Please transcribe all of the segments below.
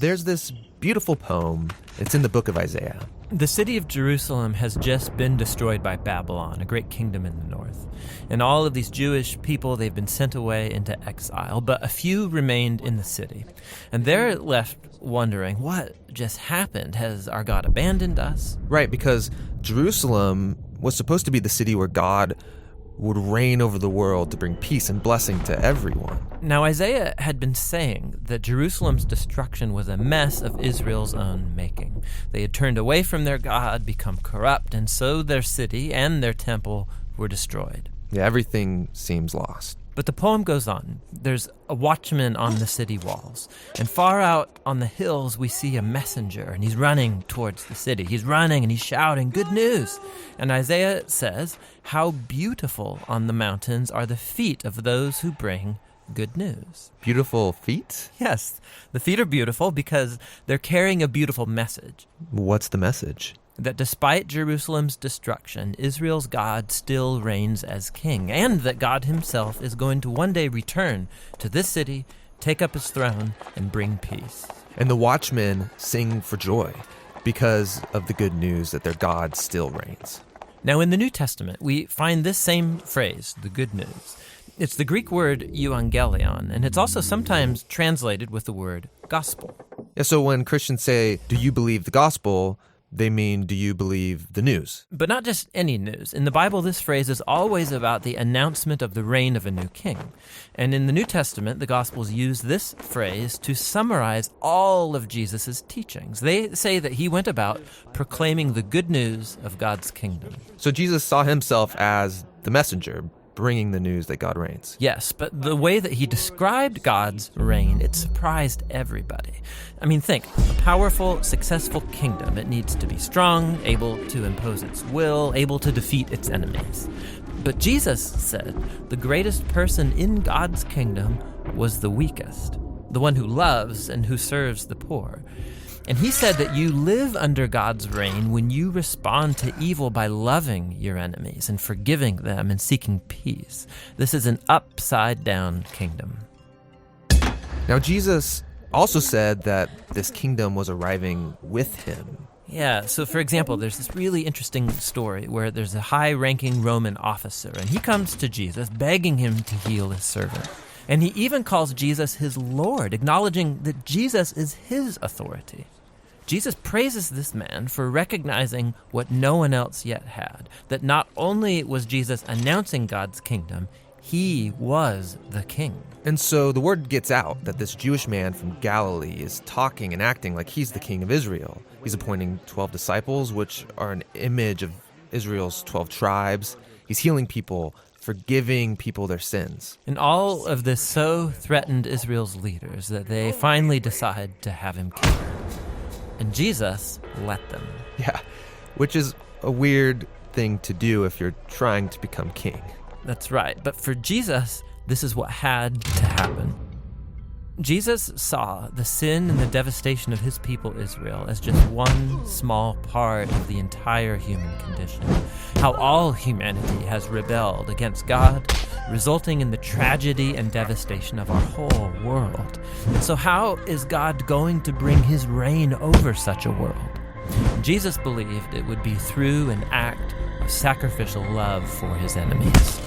there's this beautiful poem. It's in the book of Isaiah. The city of Jerusalem has just been destroyed by Babylon, a great kingdom in the north. And all of these Jewish people, they've been sent away into exile, but a few remained in the city. And they're left wondering, what just happened? Has our God abandoned us? Right, because Jerusalem was supposed to be the city where God would reign over the world to bring peace and blessing to everyone. Now, Isaiah had been saying that Jerusalem's destruction was a mess of Israel's own making. They had turned away from their God, become corrupt, and so their city and their temple were destroyed. Yeah, everything seems lost. But the poem goes on. There's a watchman on the city walls. And far out on the hills, we see a messenger, and he's running towards the city. He's running and he's shouting, "Good news!" And Isaiah says, "How beautiful on the mountains are the feet of those who bring good news." Beautiful feet? Yes, the feet are beautiful because they're carrying a beautiful message. What's the message? That despite Jerusalem's destruction, Israel's God still reigns as king, and that God himself is going to one day return to this city, take up his throne, and bring peace. And the watchmen sing for joy because of the good news that their God still reigns. Now, in the New Testament, we find this same phrase, the good news. It's the Greek word euangelion, and it's also sometimes translated with the word gospel. Yeah, so when Christians say, "Do you believe the gospel?" they mean, do you believe the news? But not just any news. In the Bible, this phrase is always about the announcement of the reign of a new king. And in the New Testament, the Gospels use this phrase to summarize all of Jesus' teachings. They say that he went about proclaiming the good news of God's kingdom. So Jesus saw himself as the messenger, bringing the news that God reigns. Yes, but the way that he described God's reign, it surprised everybody. I mean, think, a powerful, successful kingdom. It needs to be strong, able to impose its will, able to defeat its enemies. But Jesus said the greatest person in God's kingdom was the weakest, the one who loves and who serves the poor. And he said that you live under God's reign when you respond to evil by loving your enemies and forgiving them and seeking peace. This is an upside-down kingdom. Now, Jesus also said that this kingdom was arriving with him. Yeah, so for example, there's this really interesting story where there's a high-ranking Roman officer, and he comes to Jesus begging him to heal his servant. And he even calls Jesus his Lord, acknowledging that Jesus is his authority. Jesus praises this man for recognizing what no one else yet had, that not only was Jesus announcing God's kingdom, he was the king. And so the word gets out that this Jewish man from Galilee is talking and acting like he's the king of Israel. He's appointing 12 disciples, which are an image of Israel's 12 tribes. He's healing people, forgiving people their sins. And all of this so threatened Israel's leaders that they finally decide to have him killed. And Jesus let them. Yeah, which is a weird thing to do if you're trying to become king. That's right. But for Jesus, this is what had to happen. Jesus saw the sin and the devastation of his people Israel as just one small part of the entire human condition. How all humanity has rebelled against God, resulting in the tragedy and devastation of our whole world. And so how is God going to bring his reign over such a world? Jesus believed it would be through an act of sacrificial love for his enemies.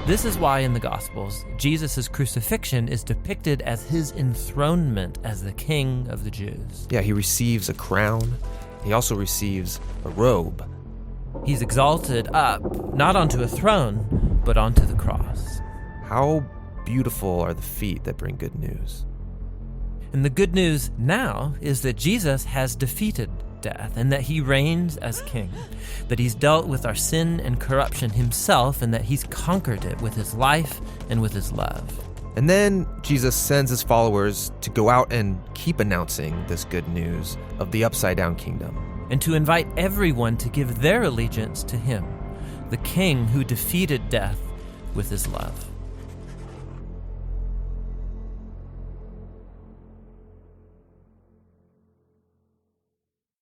This is why in the Gospels, Jesus' crucifixion is depicted as his enthronement as the King of the Jews. Yeah, he receives a crown. He also receives a robe. He's exalted up, not onto a throne, but onto the cross. How beautiful are the feet that bring good news. And the good news now is that Jesus has defeated death and that he reigns as king, that he's dealt with our sin and corruption himself and that he's conquered it with his life and with his love. And then Jesus sends his followers to go out and keep announcing this good news of the upside-down kingdom. And to invite everyone to give their allegiance to him, the king who defeated death with his love.